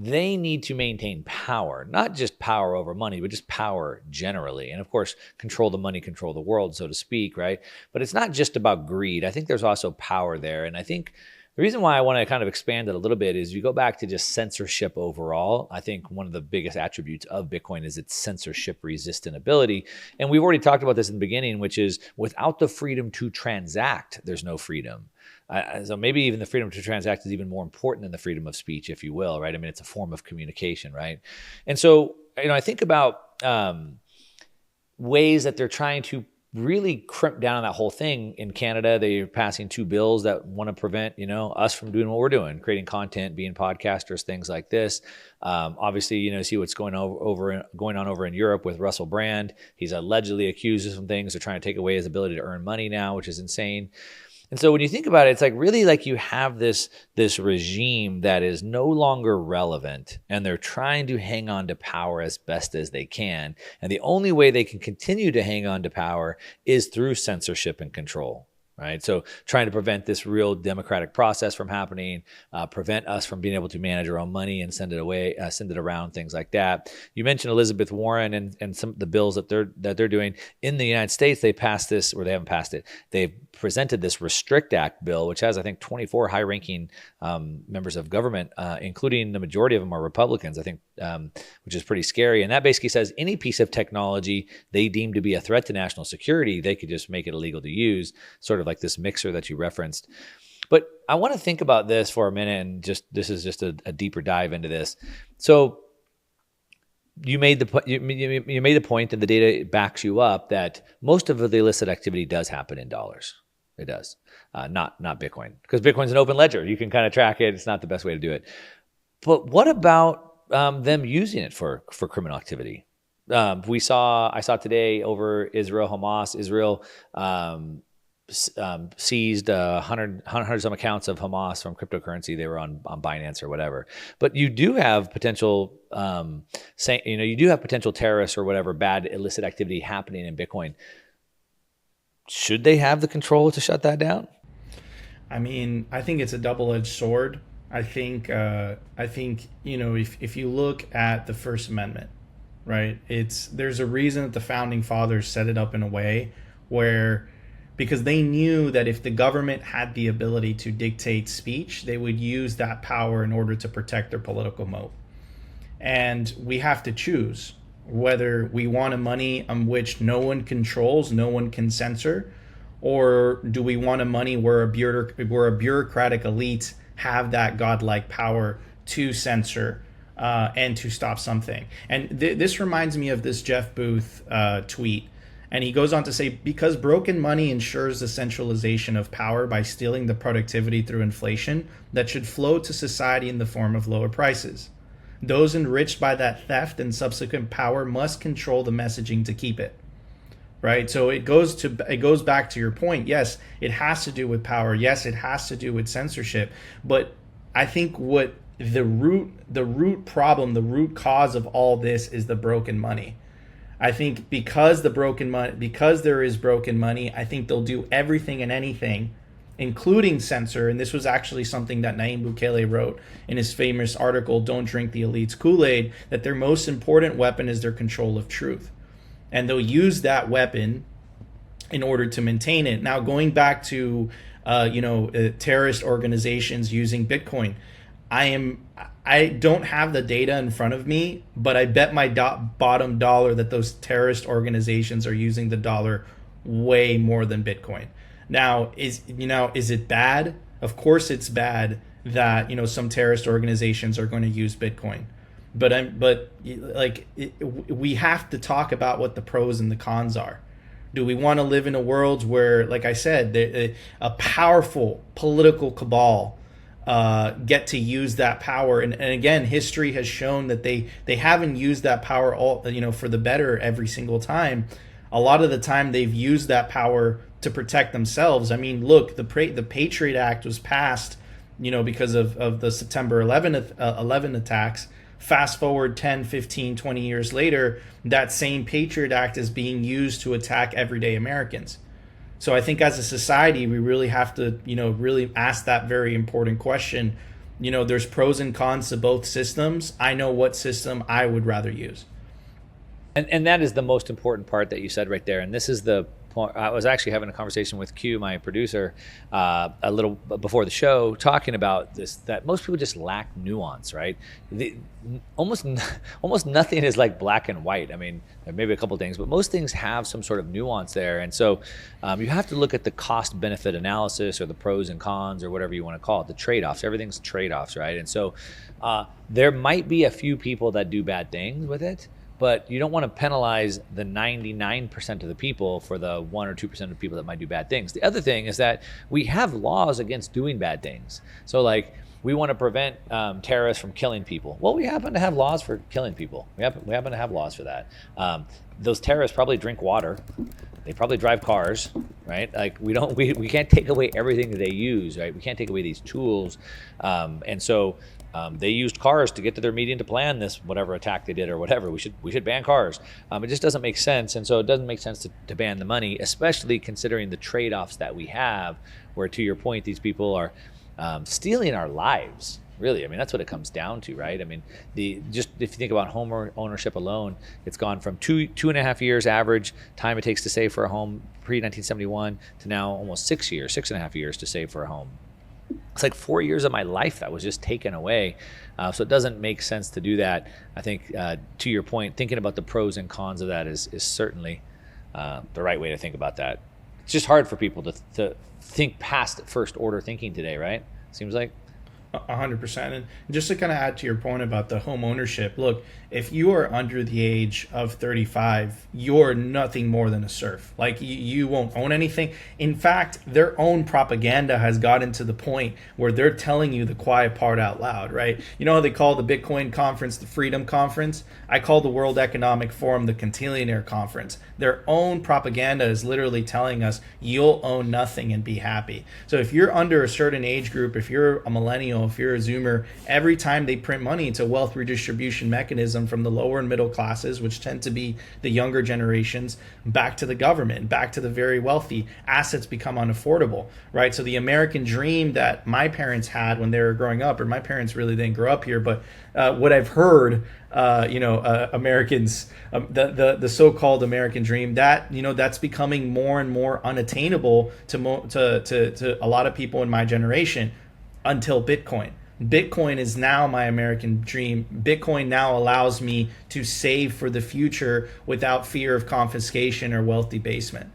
they need to maintain power, not just power over money, but just power generally. And of course, control the money, control the world, so to speak, right? But it's not just about greed. I think there's also power there. And I think the reason why I want to kind of expand it a little bit is you go back to just censorship overall. I think one of the biggest attributes of Bitcoin is its censorship resistant ability. And we've already talked about this in the beginning, which is without the freedom to transact, there's no freedom. So maybe even the freedom to transact is even more important than the freedom of speech, if you will, right? I mean, it's a form of communication, right? And so, I think about ways that they're trying to really crimp down on that whole thing. In Canada, they're passing 2 bills that want to prevent, us from doing what we're doing, creating content, being podcasters, things like this. Obviously, see what's going on over in Europe with Russell Brand. He's allegedly accused of some things. They're trying to take away his ability to earn money now, which is insane. And so when you think about it, it's like really like you have this regime that is no longer relevant, and they're trying to hang on to power as best as they can. And the only way they can continue to hang on to power is through censorship and control. Right. So trying to prevent this real democratic process from happening, prevent us from being able to manage our own money and send it away, send it around, things like that. You mentioned Elizabeth Warren and some of the bills that they're doing in the United States. They passed this, or they haven't passed it. They've presented this Restrict Act bill, which has, I think, 24 high-ranking members of government, including the majority of them are Republicans, I think, which is pretty scary. And that basically says any piece of technology they deem to be a threat to national security, they could just make it illegal to use, sort of like this mixer that you referenced. But I want to think about this for a minute, and this is just a deeper dive into this. So you made the point, and the data backs you up, that most of the illicit activity does happen in dollars. It does, not Bitcoin, because Bitcoin's an open ledger. You can kind of track it. It's not the best way to do it. But what about them using it for criminal activity? I saw today over Hamas. Israel seized hundreds of accounts of Hamas from cryptocurrency. They were on Binance or whatever. But you do have potential, you do have potential terrorists or whatever bad illicit activity happening in Bitcoin. Should they have the control to shut that down? I mean, I think it's a double-edged sword. I think if you look at the First Amendment, right? There's a reason that the founding fathers set it up in a way where, because they knew that if the government had the ability to dictate speech, they would use that power in order to protect their political moat. And we have to choose whether we want a money on which no one controls, no one can censor, or do we want a money where a bureaucratic elite have that godlike power to censor and to stop something. And this reminds me of this Jeff Booth tweet. And he goes on to say, because broken money ensures the centralization of power by stealing the productivity through inflation that should flow to society in the form of lower prices. Those enriched by that theft and subsequent power must control the messaging to keep it. Right? So it goes back to your point. Yes, it has to do with power. Yes, it has to do with censorship. But I think what the root problem, the root cause of all this is the broken money. I think because there is broken money, I think they'll do everything and anything, including censor. And this was actually something that Nayib Bukele wrote in his famous article, Don't Drink the Elite's Kool-Aid, that their most important weapon is their control of truth. And they'll use that weapon in order to maintain it. Now, going back to terrorist organizations using Bitcoin, I don't have the data in front of me, but I bet my bottom dollar that those terrorist organizations are using the dollar way more than Bitcoin. Now, is it bad? Of course it's bad that, some terrorist organizations are going to use Bitcoin. But we have to talk about what the pros and the cons are. Do we want to live in a world where, like I said, a powerful political cabal get to use that power? And again, history has shown that they haven't used that power for the better every single time. A lot of the time they've used that power to protect themselves. I mean, look, the Patriot Act was passed, because of the September 11 attacks. Fast forward 10, 15, 20 years later, that same Patriot Act is being used to attack everyday Americans. So I think as a society, we really have to, really ask that very important question. there's pros and cons to both systems. I know what system I would rather use. And that is the most important part that you said right there. And this is the point. I was actually having a conversation with Q, my producer, a little before the show, talking about this, that most people just lack nuance, right? Almost nothing is like black and white. I mean, maybe a couple of things, but most things have some sort of nuance there. And so you have to look at the cost benefit analysis, or the pros and cons, or whatever you want to call it, the trade-offs. Everything's trade-offs, right? And so there might be a few people that do bad things with it, but you don't want to penalize the 99% of the people for the 1 or 2% of people that might do bad things. The other thing is that we have laws against doing bad things. So like, we want to prevent terrorists from killing people. Well, we happen to have laws for killing people. We happen to have laws for that. Those terrorists probably drink water. They probably drive cars, right? Like, we can't take away everything that they use, right? We can't take away these tools. And so they used cars to get to their meeting to plan this whatever attack they did or whatever. We should ban cars. It just doesn't make sense, and so it doesn't make sense to ban the money, especially considering the trade-offs that we have. Where, to your point, these people are stealing our lives. Really, I mean, that's what it comes down to, right? I mean, just if you think about home ownership alone, it's gone from 2.5 years average time it takes to save for a home pre-1971 to now almost 6.5 years to save for a home. It's like 4 years of my life that was just taken away. So it doesn't make sense to do that. I think, to your point, thinking about the pros and cons of that is certainly the right way to think about that. It's just hard for people to think past first order thinking today, right? Seems like. 100%. And just to kind of add to your point about the home ownership, look, if you are under the age of 35, you're nothing more than a serf. Like, you won't own anything. In fact, their own propaganda has gotten to the point where they're telling you the quiet part out loud, right? You know how they call the Bitcoin conference the Freedom Conference? I call the World Economic Forum the Cantillionaire Conference. Their own propaganda is literally telling us you'll own nothing and be happy. So if you're under a certain age group, if you're a millennial, if you're a Zoomer, every time they print money, it's a wealth redistribution mechanism from the lower and middle classes, which tend to be the younger generations, back to the government, back to the very wealthy. Assets become unaffordable, right? So the American dream that my parents had when they were growing up, or my parents really didn't grow up here, but what I've heard, Americans, the so-called American dream, that that's becoming more and more unattainable to a lot of people in my generation, until Bitcoin. Bitcoin is now my American dream. Bitcoin now allows me to save for the future without fear of confiscation or wealth debasement.